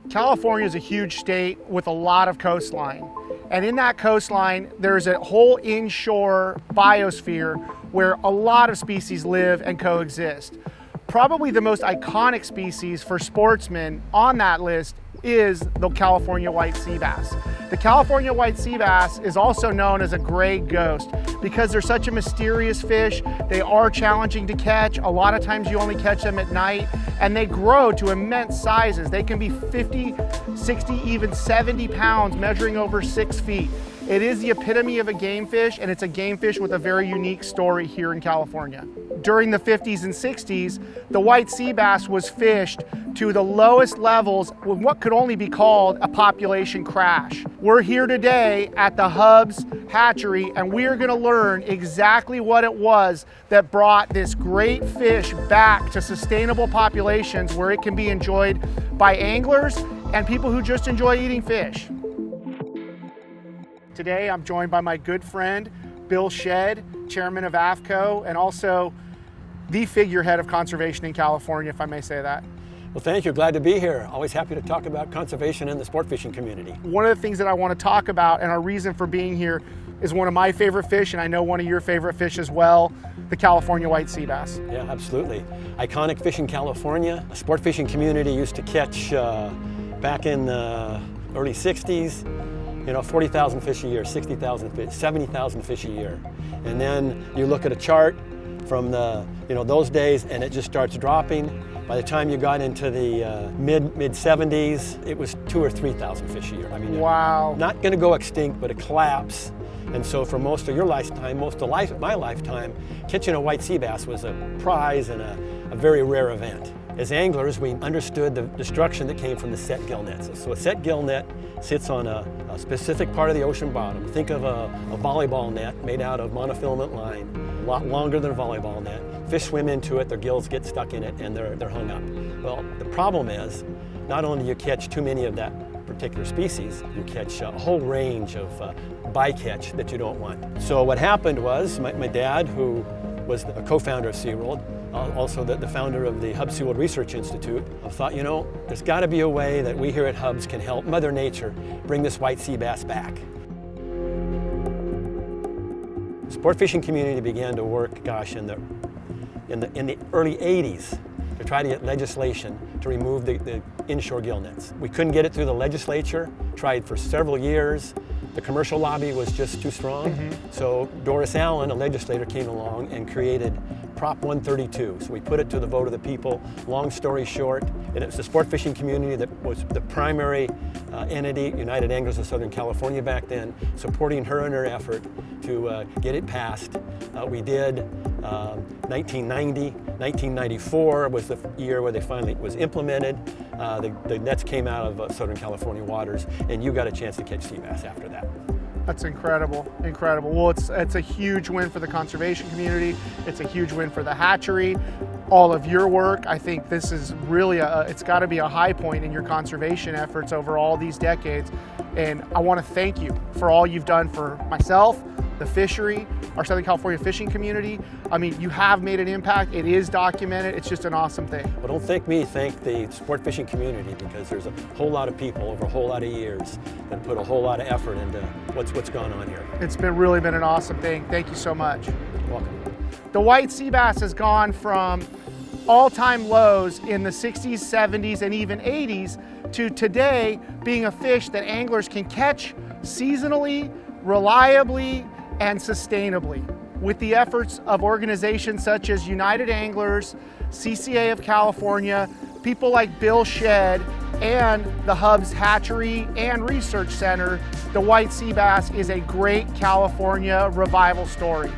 California is a huge state with a lot of coastline. And in that coastline, there's a whole inshore biosphere where a lot of species live and coexist. Probably the most iconic species for sportsmen on that list is the California white sea bass. The California white sea bass is also known as a gray ghost because they're such a mysterious fish. They are challenging to catch. A lot of times you only catch them at night, and they grow to immense sizes. They can be 50, 60, even 70 pounds, measuring over 6 feet. It is the epitome of a game fish, and it's a game fish with a very unique story here in California. During the 50s and 60s, the white sea bass was fished to the lowest levels with what could only be called a population crash. We're here today at the Hubs hatchery, and we are going to learn exactly what it was that brought this great fish back to sustainable populations where it can be enjoyed by anglers and people who just enjoy eating fish. Today, I'm joined by my good friend, Bill Shedd, chairman of AFCO, and also the figurehead of conservation in California, if I may say that. Well, thank you. Glad to be here. Always happy to talk about conservation in the sport fishing community. One of the things that I want to talk about, and our reason for being here, is one of my favorite fish, and I know one of your favorite fish as well, the California white sea bass. Yeah, absolutely. Iconic fish in California. The sport fishing community used to catch back in the early 60s, 40,000 fish a year, 60,000 fish, 70,000 fish a year. And then you look at a chart from the, those days, and it just starts dropping. By the time you got into the mid 70s, it was 2,000 or 3,000 fish a year. I mean, wow. Not going to go extinct, but a collapse. And so for most of your lifetime, most of my lifetime, catching a white sea bass was a prize and a very rare event. As anglers, we understood the destruction that came from the set gill nets. So a set gill net sits on a specific part of the ocean bottom. Think of a volleyball net made out of monofilament line, a lot longer than a volleyball net. Fish swim into it, their gills get stuck in it, and they're hung up. Well, the problem is, not only do you catch too many of that particular species, you catch a whole range of bycatch that you don't want. So what happened was, my dad, who was a co-founder of SeaWorld, also the founder of the Hubs SeaWorld Research Institute, thought, there's got to be a way that we here at Hubs can help Mother Nature bring this white sea bass back. The sport fishing community began to work, in the early 80s to try to get legislation to remove the inshore gill nets. We couldn't get it through the legislature, tried for several years. The commercial lobby was just too strong. So Doris Allen, a legislator, came along and created Prop 132. So we put it to the vote of the people. Long story short, and it was the sport fishing community that was the primary entity, United Anglers of Southern California back then, supporting her in her effort to get it passed. We did. 1990, 1994 was the year where they finally was implemented. The nets came out of Southern California waters, and you got a chance to catch sea bass after that. That's incredible, incredible. Well, it's a huge win for the conservation community. It's a huge win for the hatchery. All of your work, I think this is really it's got to be a high point in your conservation efforts over all these decades. And I want to thank you for all you've done for myself, the fishery, our Southern California fishing community. I mean, you have made an impact. It is documented. It's just an awesome thing. Well, don't thank me, thank the sport fishing community, because there's a whole lot of people over a whole lot of years that put a whole lot of effort into what's gone on here. It's really been an awesome thing. Thank you so much. You're welcome. The white sea bass has gone from all-time lows in the 60s, 70s, and even 80s to today being a fish that anglers can catch seasonally, reliably, and sustainably. With the efforts of organizations such as United Anglers, CCA of California, people like Bill Shedd, and the Hubs Hatchery and Research Center, the white sea bass is a great California revival story.